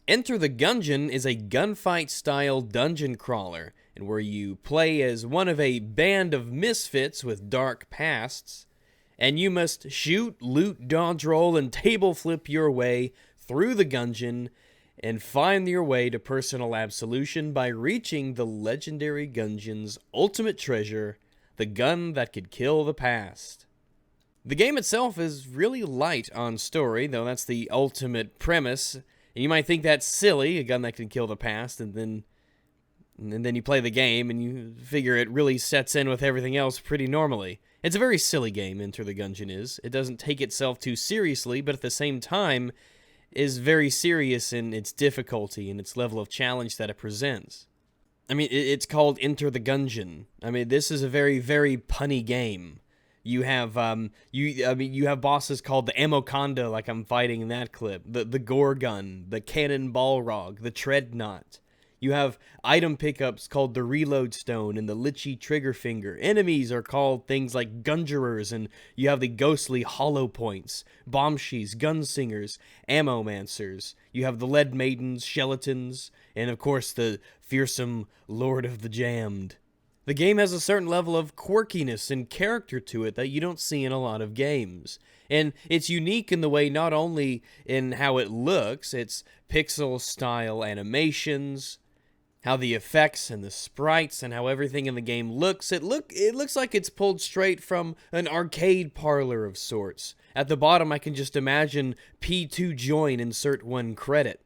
Enter the Gungeon is a gunfight-style dungeon crawler, and where you play as one of a band of misfits with dark pasts, and you must shoot, loot, dodge roll, and table flip your way through the Gungeon and find your way to personal absolution by reaching the legendary Gungeon's ultimate treasure, the gun that could kill the past. The game itself is really light on story, though that's the ultimate premise. And you might think that's silly, a gun that can kill the past, and then you play the game and you figure it really sets in with everything else pretty normally. It's a very silly game, Enter the Gungeon is. It doesn't take itself too seriously, but at the same time is very serious in its difficulty and its level of challenge that it presents. I mean, it's called Enter the Gungeon. I mean, this is a very, very punny game. You have you have bosses called the Amoconda, like I'm fighting in that clip, the Gorgon, the Cannon Balrog, the Treadnought. You have item pickups called the Reload Stone and the Lichy Trigger Finger. Enemies are called things like Gungerers, and you have the ghostly Hollow Points, Bombshees, Gunsingers, Ammomancers. You have the Lead Maidens, Skeletons, and of course the fearsome Lord of the Jammed. The game has a certain level of quirkiness and character to it that you don't see in a lot of games. And it's unique in the way not only in how it looks, its pixel-style animations, how the effects and the sprites and how everything in the game looks. It looks like it's pulled straight from an arcade parlor of sorts. At the bottom, I can just imagine P2 join, insert 1 credit.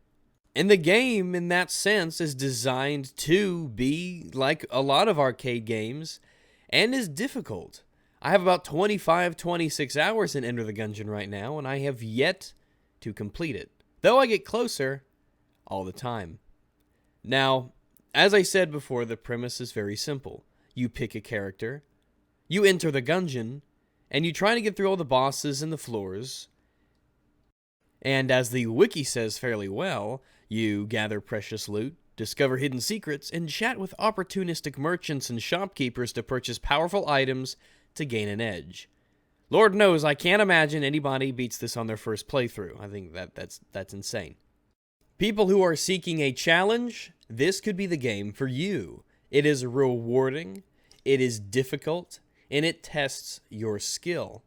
And the game, in that sense, is designed to be like a lot of arcade games, and is difficult. I have about 26 hours in Enter the Gungeon right now, and I have yet to complete it, though I get closer all the time. Now, as I said before, the premise is very simple. You pick a character, you enter the Gungeon, and you try to get through all the bosses and the floors. And as the wiki says fairly well, you gather precious loot, discover hidden secrets, and chat with opportunistic merchants and shopkeepers to purchase powerful items to gain an edge. Lord knows, I can't imagine anybody beats this on their first playthrough. I think that's insane. People who are seeking a challenge, this could be the game for you. It is rewarding, it is difficult, and it tests your skill.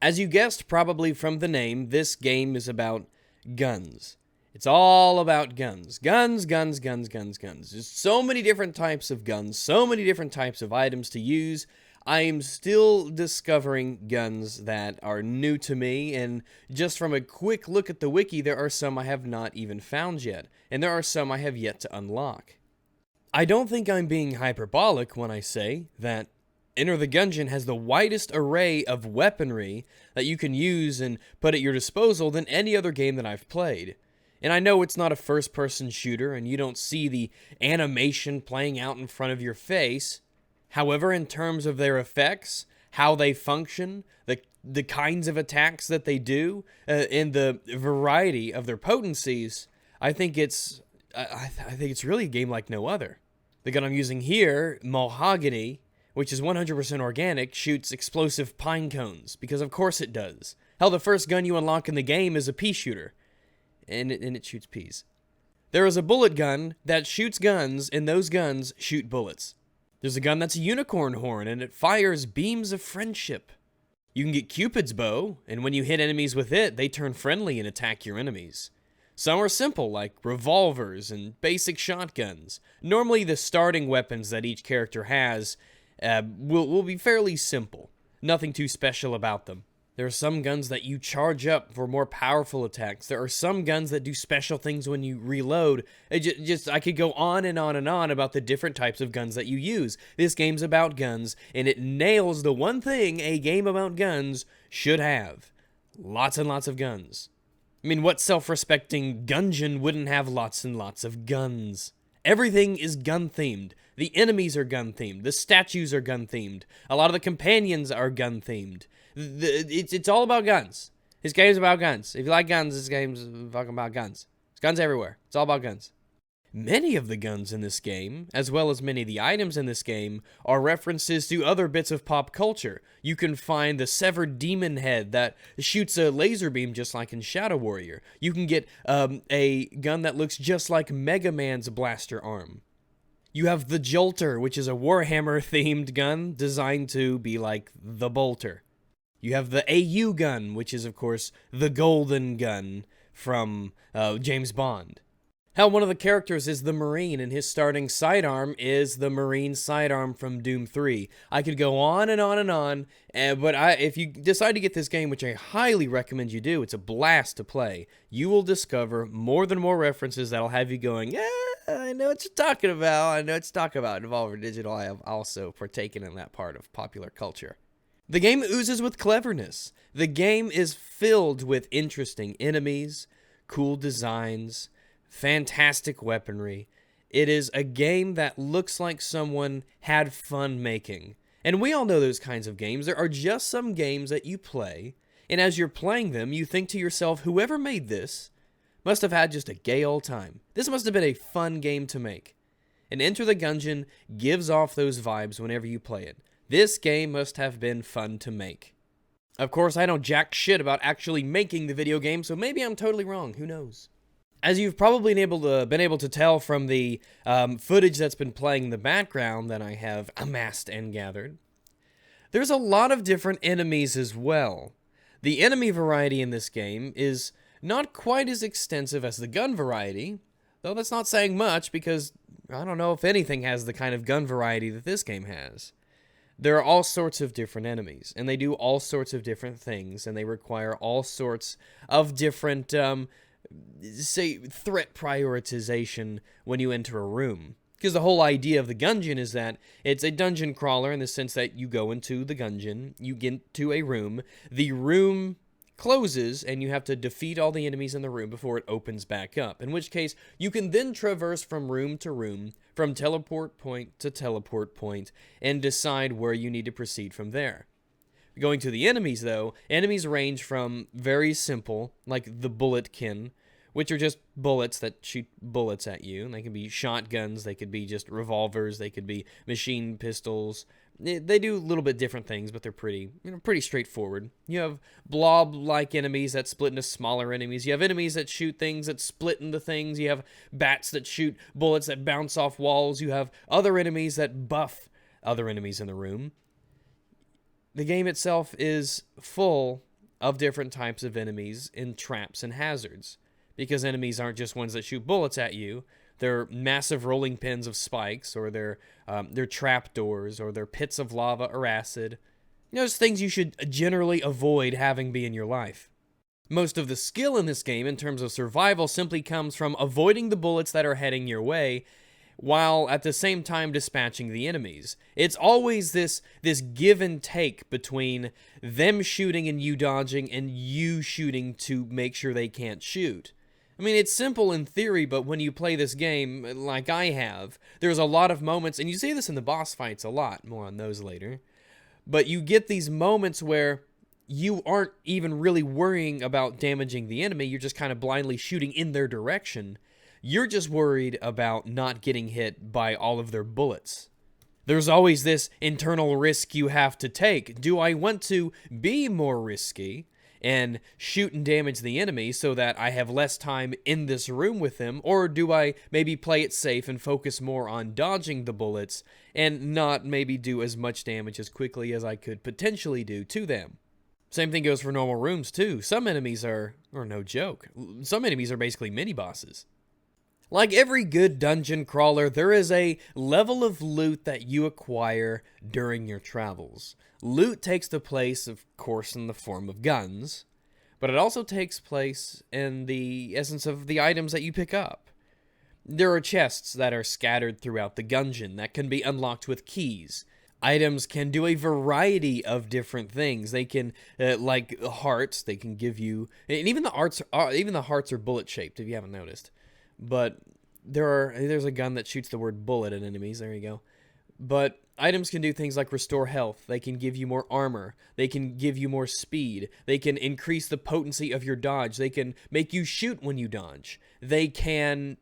As you guessed probably from the name, this game is about guns. It's all about guns. Guns, guns, guns, guns, guns. There's so many different types of guns, so many different types of items to use. I am still discovering guns that are new to me, and just from a quick look at the wiki, there are some I have not even found yet, and there are some I have yet to unlock. I don't think I'm being hyperbolic when I say that Enter the Gungeon has the widest array of weaponry that you can use and put at your disposal than any other game that I've played. And I know it's not a first-person shooter, and you don't see the animation playing out in front of your face. However, in terms of their effects, how they function, the kinds of attacks that they do, and the variety of their potencies, I think it's really a game like no other. The gun I'm using here, Mahogany, which is 100% organic, shoots explosive pine cones, because of course it does. Hell, the first gun you unlock in the game is a pea shooter, and it shoots peas. There is a bullet gun that shoots guns, and those guns shoot bullets. There's a gun that's a unicorn horn, and it fires beams of friendship. You can get Cupid's bow, and when you hit enemies with it, they turn friendly and attack your enemies. Some are simple, like revolvers and basic shotguns. Normally, the starting weapons that each character has will be fairly simple. Nothing too special about them. There are some guns that you charge up for more powerful attacks. There are some guns that do special things when you reload. I could go on and on and on about the different types of guns that you use. This game's about guns, and it nails the one thing a game about guns should have. Lots and lots of guns. I mean, what self-respecting Gungeon wouldn't have lots and lots of guns? Everything is gun-themed. The enemies are gun-themed. The statues are gun-themed. A lot of the companions are gun-themed. It's all about guns. This game's about guns. If you like guns, this game's fucking about guns. There's guns everywhere. It's all about guns. Many of the guns in this game, as well as many of the items in this game, are references to other bits of pop culture. You can find the severed demon head that shoots a laser beam just like in Shadow Warrior. You can get a gun that looks just like Mega Man's blaster arm. You have the Jolter, which is a Warhammer-themed gun designed to be like the Bolter. You have the AU gun, which is, of course, the golden gun from James Bond. Hell, one of the characters is the Marine, and his starting sidearm is the Marine sidearm from Doom 3. I could go on and on and on, but if you decide to get this game, which I highly recommend you do, it's a blast to play, you will discover more references that'll have you going, yeah, I know what you're talking about. I know what you're talking about. Devolver Digital, I have also partaken in that part of popular culture. The game oozes with cleverness. The game is filled with interesting enemies, cool designs, fantastic weaponry. It is a game that looks like someone had fun making. And we all know those kinds of games. There are just some games that you play, and as you're playing them, you think to yourself, whoever made this must have had just a gay old time. This must have been a fun game to make. And Enter the Gungeon gives off those vibes whenever you play it. This game must have been fun to make. Of course, I know jack shit about actually making the video game, so maybe I'm totally wrong. Who knows? As you've probably been able to tell from the footage that's been playing in the background that I have amassed and gathered, there's a lot of different enemies as well. The enemy variety in this game is not quite as extensive as the gun variety, though that's not saying much because I don't know if anything has the kind of gun variety that this game has. There are all sorts of different enemies, and they do all sorts of different things, and they require all sorts of different say, threat prioritization when you enter a room. Because the whole idea of the Gungeon is that it's a dungeon crawler in the sense that you go into the Gungeon, you get to a room, the room closes, and you have to defeat all the enemies in the room before it opens back up, in which case you can then traverse from room to room, from teleport point to teleport point, and decide where you need to proceed from there. Going to the enemies, though, enemies range from very simple, like the bulletkin, which are just bullets that shoot bullets at you. And they can be shotguns, they could be just revolvers, they could be machine pistols. They do a little bit different things, but they're pretty straightforward. You have blob-like enemies that split into smaller enemies. You have enemies that shoot things that split into things. You have bats that shoot bullets that bounce off walls. You have other enemies that buff other enemies in the room. The game itself is full of different types of enemies and traps and hazards, because enemies aren't just ones that shoot bullets at you. They're massive rolling pins of spikes, or they're trap doors, or they're pits of lava or acid. Those things you should generally avoid having be in your life. Most of the skill in this game in terms of survival simply comes from avoiding the bullets that are heading your way, while at the same time dispatching the enemies. It's always this give and take between them shooting and you dodging, and you shooting to make sure they can't shoot. I mean, it's simple in theory, but when you play this game, like I have, there's a lot of moments, and you see this in the boss fights a lot, more on those later, but you get these moments where you aren't even really worrying about damaging the enemy, you're just kind of blindly shooting in their direction. You're just worried about not getting hit by all of their bullets. There's always this internal risk you have to take. Do I want to be more risky and shoot and damage the enemy so that I have less time in this room with them, or do I maybe play it safe and focus more on dodging the bullets and not maybe do as much damage as quickly as I could potentially do to them? Same thing goes for normal rooms too. Some enemies are no joke. Some enemies are basically mini-bosses. Like every good dungeon crawler, there is a level of loot that you acquire during your travels. Loot takes the place, of course, in the form of guns, but it also takes place in the essence of the items that you pick up. There are chests that are scattered throughout the Gungeon that can be unlocked with keys. Items can do a variety of different things. They can, like hearts, they can give you, and even the hearts are bullet-shaped, if you haven't noticed. But there's a gun that shoots the word bullet at enemies. There you go. But items can do things like restore health. They can give you more armor. They can give you more speed. They can increase the potency of your dodge. They can make you shoot when you dodge. They can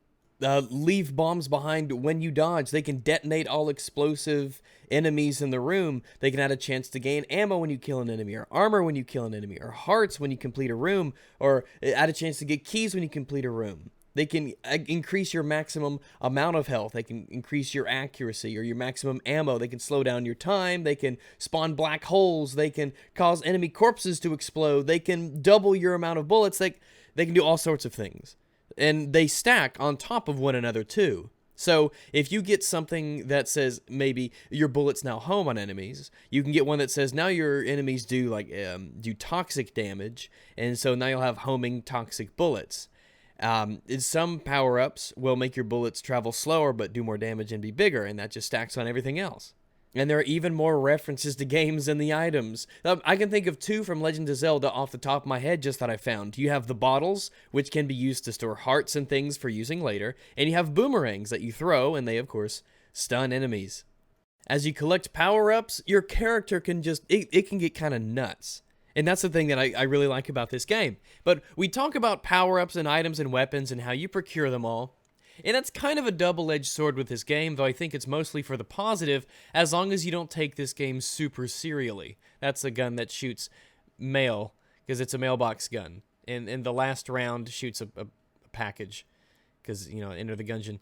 leave bombs behind when you dodge. They can detonate all explosive enemies in the room. They can add a chance to gain ammo when you kill an enemy, or armor when you kill an enemy, or hearts when you complete a room, or add a chance to get keys when you complete a room. They can increase your maximum amount of health. They can increase your accuracy or your maximum ammo. They can slow down your time. They can spawn black holes. They can cause enemy corpses to explode. They can double your amount of bullets. They can do all sorts of things. And they stack on top of one another too. So if you get something that says maybe your bullets now home on enemies, you can get one that says now your enemies do do toxic damage, and so now you'll have homing toxic bullets. Some power-ups will make your bullets travel slower but do more damage and be bigger, and that just stacks on everything else. And there are even more references to games in the items. I can think of 2 from Legend of Zelda off the top of my head just that I found. You have the bottles, which can be used to store hearts and things for using later, and you have boomerangs that you throw, and they, of course, stun enemies. As you collect power-ups, your character can it can get kind of nuts. And that's the thing that I really like about this game. But we talk about power-ups and items and weapons and how you procure them all. And that's kind of a double-edged sword with this game, though I think it's mostly for the positive, as long as you don't take this game super serially. That's a gun that shoots mail, because it's a mailbox gun. And the last round shoots a package, because, enter the Gungeon.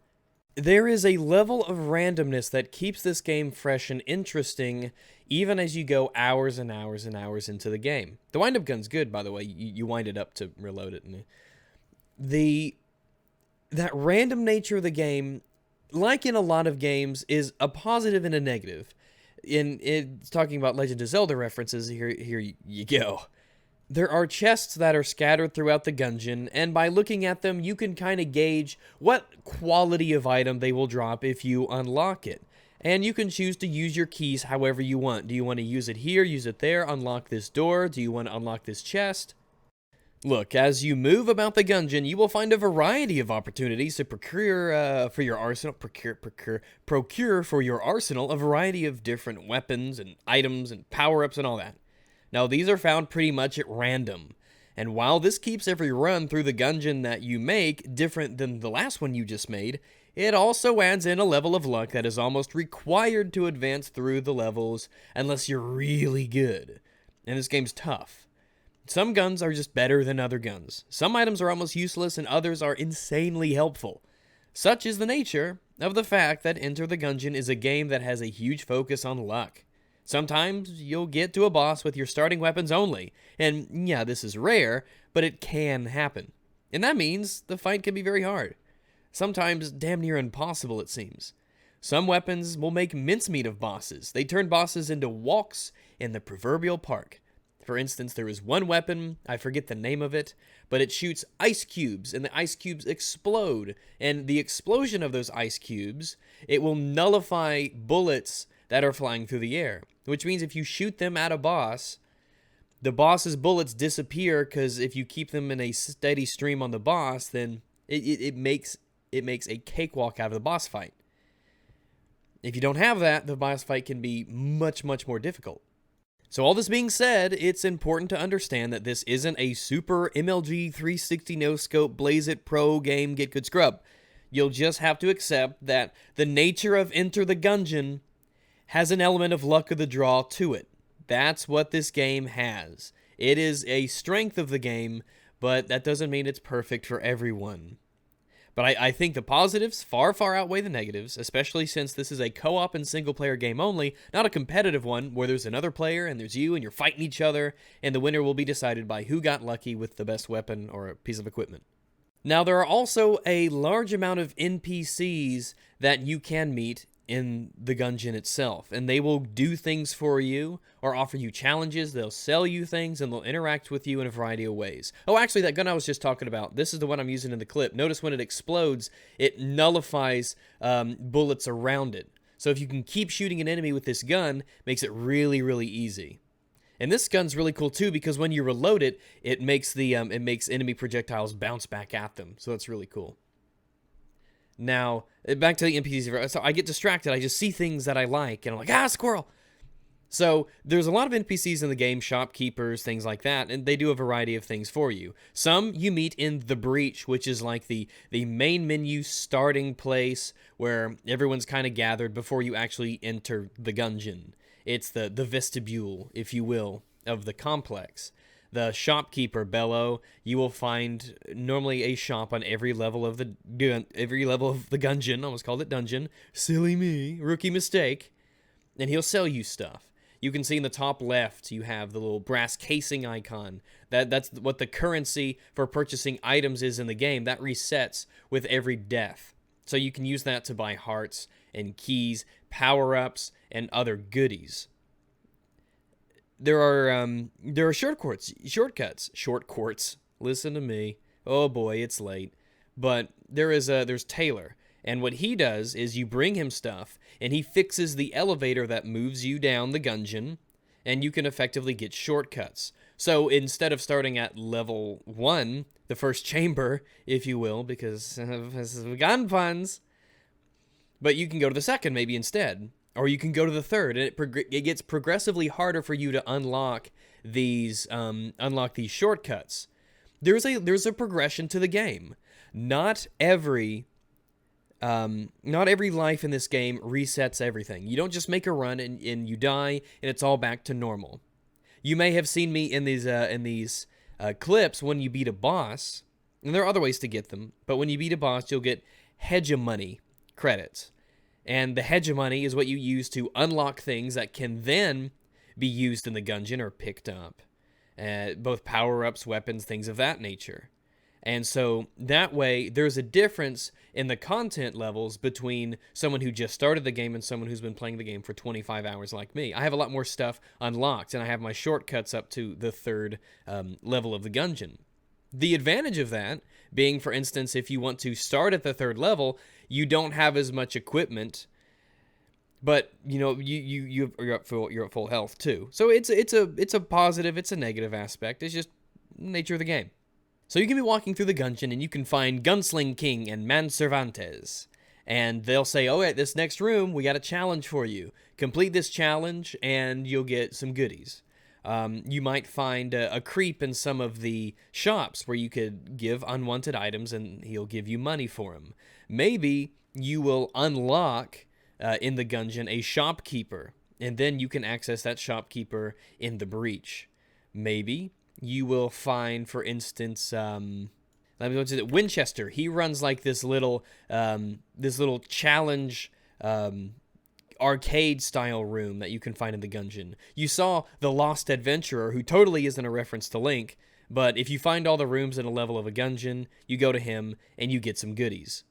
There is a level of randomness that keeps this game fresh and interesting, even as you go hours and hours and hours into the game. The wind-up gun's good, by the way. You wind it up to reload it. That random nature of the game, like in a lot of games, is a positive and a negative. It's talking about Legend of Zelda references, here you go. There are chests that are scattered throughout the Gungeon, and by looking at them, you can kind of gauge what quality of item they will drop if you unlock it. And you can choose to use your keys however you want. Do you want to use it here, use it there, unlock this door? Do you want to unlock this chest? Look, as you move about the Gungeon, you will find a variety of opportunities to procure for your arsenal, procure for your arsenal a variety of different weapons and items and power-ups and all that. Now, these are found pretty much at random, and while this keeps every run through the Gungeon that you make different than the last one you just made, it also adds in a level of luck that is almost required to advance through the levels unless you're really good. And this game's tough. Some guns are just better than other guns. Some items are almost useless and others are insanely helpful. Such is the nature of the fact that Enter the Gungeon is a game that has a huge focus on luck. Sometimes you'll get to a boss with your starting weapons only, and yeah, this is rare, but it can happen. And that means the fight can be very hard. Sometimes damn near impossible, it seems. Some weapons will make mincemeat of bosses. They turn bosses into walks in the proverbial park. For instance, there is one weapon, I forget the name of it, but it shoots ice cubes, and the ice cubes explode. And the explosion of those ice cubes, it will nullify bullets that are flying through the air. Which means if you shoot them at a boss, the boss's bullets disappear, because if you keep them in a steady stream on the boss, then it makes a cakewalk out of the boss fight. If you don't have that, the boss fight can be much, much more difficult. So all this being said, it's important to understand that this isn't a super MLG 360 no-scope Blaze It Pro game get good scrub. You'll just have to accept that the nature of Enter the Gungeon has an element of luck of the draw to it. That's what this game has. It is a strength of the game, but that doesn't mean it's perfect for everyone. But I think the positives far, far outweigh the negatives, especially since this is a co-op and single-player game only, not a competitive one where there's another player and there's you and you're fighting each other, and the winner will be decided by who got lucky with the best weapon or a piece of equipment. Now, there are also a large amount of NPCs that you can meet in the Gungeon itself, and they will do things for you or offer you challenges. They'll sell you things and they'll interact with you in a variety of ways. Oh, actually, that gun I was just talking about, this is the one I'm using in the clip. Notice when it explodes, it nullifies bullets around it. So if you can keep shooting an enemy with this gun, it makes it really, really easy. And this gun's really cool too, because when you reload it, it makes enemy projectiles bounce back at them. So that's really cool. Now, back to the NPCs. So I get distracted. I just see things that I like, and I'm like, ah, squirrel! So there's a lot of NPCs in the game, shopkeepers, things like that, and they do a variety of things for you. Some you meet in the Breach, which is like the main menu starting place where everyone's kind of gathered before you actually enter the Gungeon. It's the vestibule, if you will, of the complex. The shopkeeper, Bello, you will find normally a shop on every level of the Gungeon. Almost called it dungeon. Silly me, rookie mistake. And he'll sell you stuff. You can see in the top left, you have the little brass casing icon. That's what the currency for purchasing items is in the game. That resets with every death. So you can use that to buy hearts and keys, power-ups, and other goodies. There are shortcuts. Listen to me. Oh boy, it's late. But there's Taylor. And what he does is you bring him stuff, and he fixes the elevator that moves you down the Gungeon, and you can effectively get shortcuts. So instead of starting at level 1, the first chamber, if you will, because of gun puns, but you can go to the second maybe instead, or you can go to the third, and it gets progressively harder for you to unlock these shortcuts. There's a progression to the game. Not every life in this game resets everything. You don't just make a run and you die and it's all back to normal. You may have seen me in these clips when you beat a boss, and there are other ways to get them, but when you beat a boss, you'll get hegemony credits. And the hegemony is what you use to unlock things that can then be used in the Gungeon or picked up. Both power-ups, weapons, things of that nature. And so that way, there's a difference in the content levels between someone who just started the game and someone who's been playing the game for 25 hours like me. I have a lot more stuff unlocked, and I have my shortcuts up to the third level of the Gungeon. The advantage of that being, for instance, if you want to start at the third level, you don't have as much equipment, but you know you're at full health too. So it's a positive, it's a negative aspect. It's just nature of the game. So you can be walking through the Gungeon and you can find Gunsling King and Man Cervantes. And they'll say, oh, at this next room, we got a challenge for you. Complete this challenge and you'll get some goodies. You might find a creep in some of the shops where you could give unwanted items and he'll give you money for them. Maybe you will unlock in the Gungeon a shopkeeper, and then you can access that shopkeeper in the Breach. Maybe you will find, for instance, Winchester. He runs like this little challenge arcade style room that you can find in the Gungeon. You saw the Lost Adventurer, who totally isn't a reference to Link, but if you find all the rooms in a level of a Gungeon, you go to him and you get some goodies.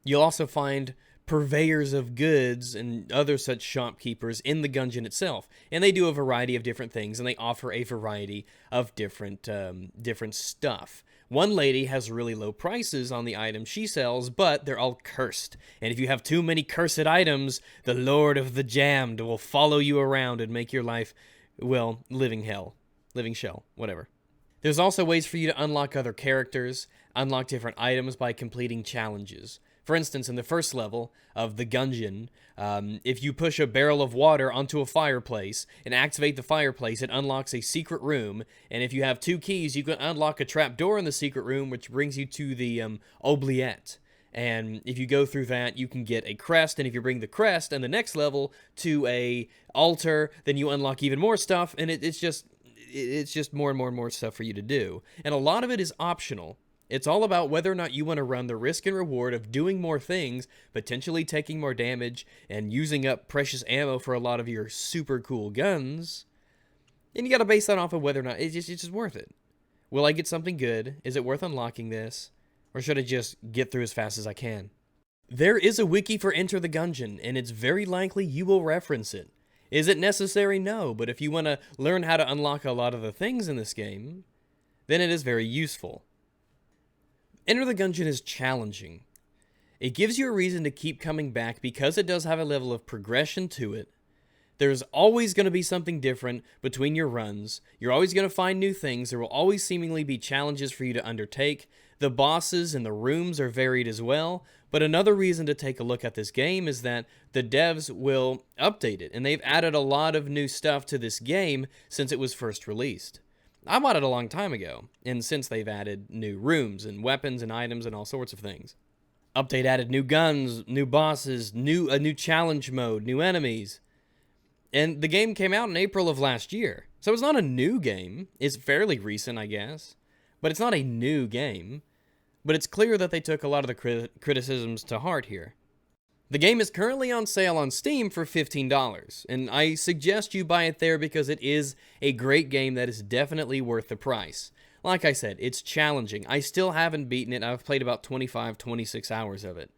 You'll also find purveyors of goods and other such shopkeepers in the Gungeon itself, and they do a variety of different things, and they offer a variety of different stuff. One lady has really low prices on the items she sells, but they're all cursed, and if you have too many cursed items, the Lord of the Damned will follow you around and make your life, well, living shell, whatever. There's also ways for you to unlock other characters, unlock different items by completing challenges. For instance, in the first level of the Gungeon, if you push a barrel of water onto a fireplace and activate the fireplace, it unlocks a secret room. And if you have 2 keys, you can unlock a trap door in the secret room, which brings you to the oubliette. And if you go through that, you can get a crest. And if you bring the crest and the next level to a altar, then you unlock even more stuff. And it's just more and more and more stuff for you to do. And a lot of it is optional. It's all about whether or not you want to run the risk and reward of doing more things, potentially taking more damage, and using up precious ammo for a lot of your super cool guns. And you got to base that off of whether or not it's just worth it. Will I get something good? Is it worth unlocking this? Or should I just get through as fast as I can? There is a wiki for Enter the Gungeon, and it's very likely you will reference it. Is it necessary? No, but if you want to learn how to unlock a lot of the things in this game, then it is very useful. Enter the Gungeon is challenging. It gives you a reason to keep coming back because it does have a level of progression to it. There's always going to be something different between your runs. You're always going to find new things. There will always seemingly be challenges for you to undertake. The bosses and the rooms are varied as well, but another reason to take a look at this game is that the devs will update it, and they've added a lot of new stuff to this game since it was first released. I bought it a long time ago, and since they've added new rooms and weapons and items and all sorts of things. Update added new guns, new bosses, a new challenge mode, new enemies. And the game came out in April of last year. So it's not a new game. It's fairly recent, I guess. But it's not a new game. But it's clear that they took a lot of the criticisms to heart here. The game is currently on sale on Steam for $15, and I suggest you buy it there because it is a great game that is definitely worth the price. Like I said, it's challenging. I still haven't beaten it. I've played about 25, 26 hours of it.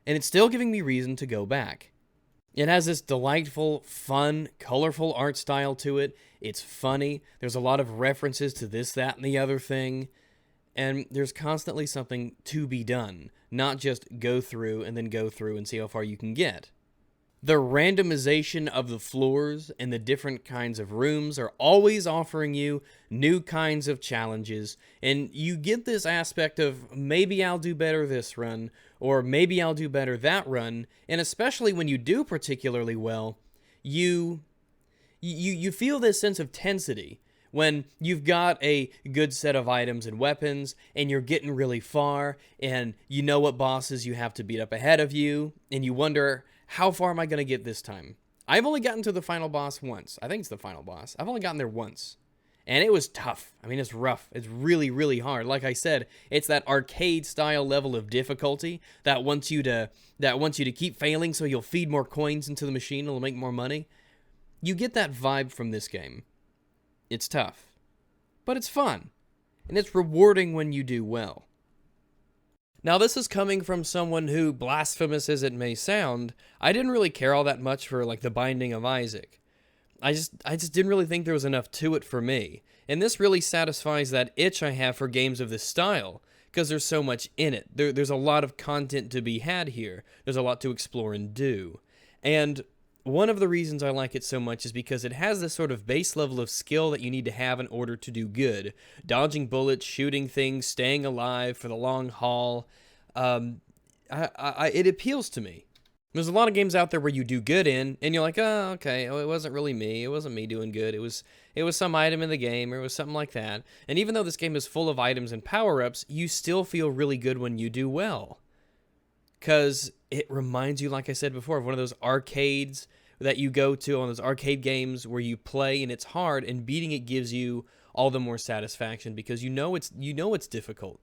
And it's still giving me reason to go back. It has this delightful, fun, colorful art style to it. It's funny. There's a lot of references to this, that, and the other thing. And there's constantly something to be done, not just go through and see how far you can get. The randomization of the floors and the different kinds of rooms are always offering you new kinds of challenges, and you get this aspect of maybe I'll do better this run, or maybe I'll do better that run, and especially when you do particularly well, you feel this sense of tensity. When you've got a good set of items and weapons, and you're getting really far, and you know what bosses you have to beat up ahead of you, and you wonder, how far am I going to get this time? I've only gotten to the final boss once. I think it's the final boss. I've only gotten there once. And it was tough. I mean, it's rough. It's really, really hard. Like I said, it's that arcade-style level of difficulty that wants you to keep failing so you'll feed more coins into the machine and it'll make more money. You get that vibe from this game. It's tough, but it's fun, and it's rewarding when you do well. Now, this is coming from someone who, blasphemous as it may sound, I didn't really care all that much for, like, The Binding of Isaac. I just didn't really think there was enough to it for me, and this really satisfies that itch I have for games of this style, because there's so much in it. There's a lot of content to be had here. There's a lot to explore and do, and one of the reasons I like it so much is because it has this sort of base level of skill that you need to have in order to do good. Dodging bullets, shooting things, staying alive for the long haul. It appeals to me. There's a lot of games out there where you do good in, and you're like, oh, okay, it wasn't really me. It wasn't me doing good. It was some item in the game, or it was something like that. And even though this game is full of items and power-ups, you still feel really good when you do well. Because it reminds you, like I said before, of one of those arcades that you go to, on those arcade games where you play and it's hard, and beating it gives you all the more satisfaction because you know it's difficult.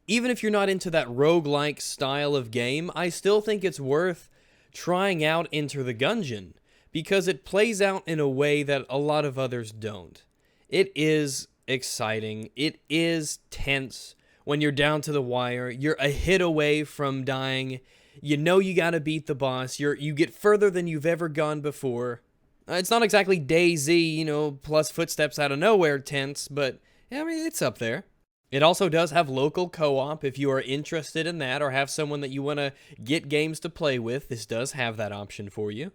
Even if you're not into that roguelike style of game, I still think it's worth trying out Enter the Gungeon because it plays out in a way that a lot of others don't. It is exciting. It is tense. When you're down to the wire, you're a hit away from dying. You know you gotta beat the boss. You get further than you've ever gone before. It's not exactly DayZ, plus footsteps out of nowhere tense, but I mean, it's up there. It also does have local co-op if you are interested in that or have someone that you want to get games to play with. This does have that option for you.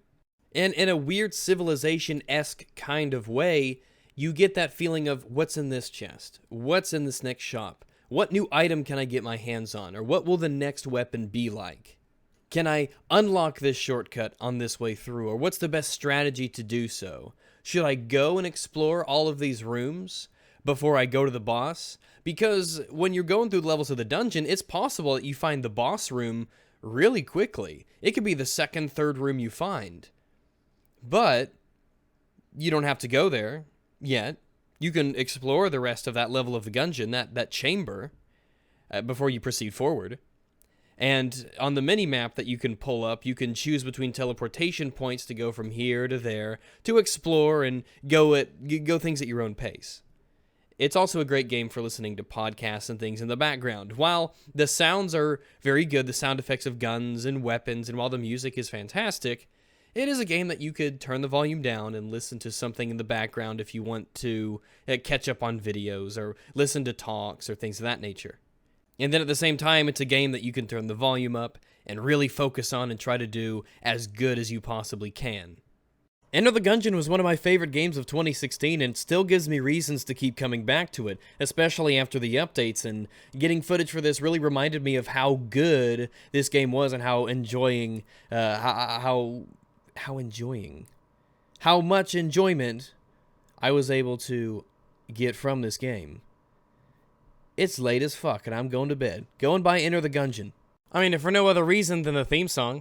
And in a weird Civilization-esque kind of way, you get that feeling of what's in this chest? What's in this next shop? What new item can I get my hands on? Or what will the next weapon be like? Can I unlock this shortcut on this way through? Or what's the best strategy to do so? Should I go and explore all of these rooms before I go to the boss? Because when you're going through the levels of the dungeon, it's possible that you find the boss room really quickly. It could be the second, third room you find. But you don't have to go there yet. You can explore the rest of that level of the Gungeon, that chamber, before you proceed forward. And on the mini-map that you can pull up, you can choose between teleportation points to go from here to there, to explore and go things at your own pace. It's also a great game for listening to podcasts and things in the background. While the sounds are very good, the sound effects of guns and weapons, and while the music is fantastic, it is a game that you could turn the volume down and listen to something in the background if you want to catch up on videos or listen to talks or things of that nature. And then at the same time, it's a game that you can turn the volume up and really focus on and try to do as good as you possibly can. Enter the Gungeon was one of my favorite games of 2016 and still gives me reasons to keep coming back to it, especially after the updates, and getting footage for this really reminded me of how good this game was and how enjoying, how much enjoyment I was able to get from this game. It's late as fuck and I'm going to bed. Go and buy Enter the Gungeon. I mean, if for no other reason than the theme song.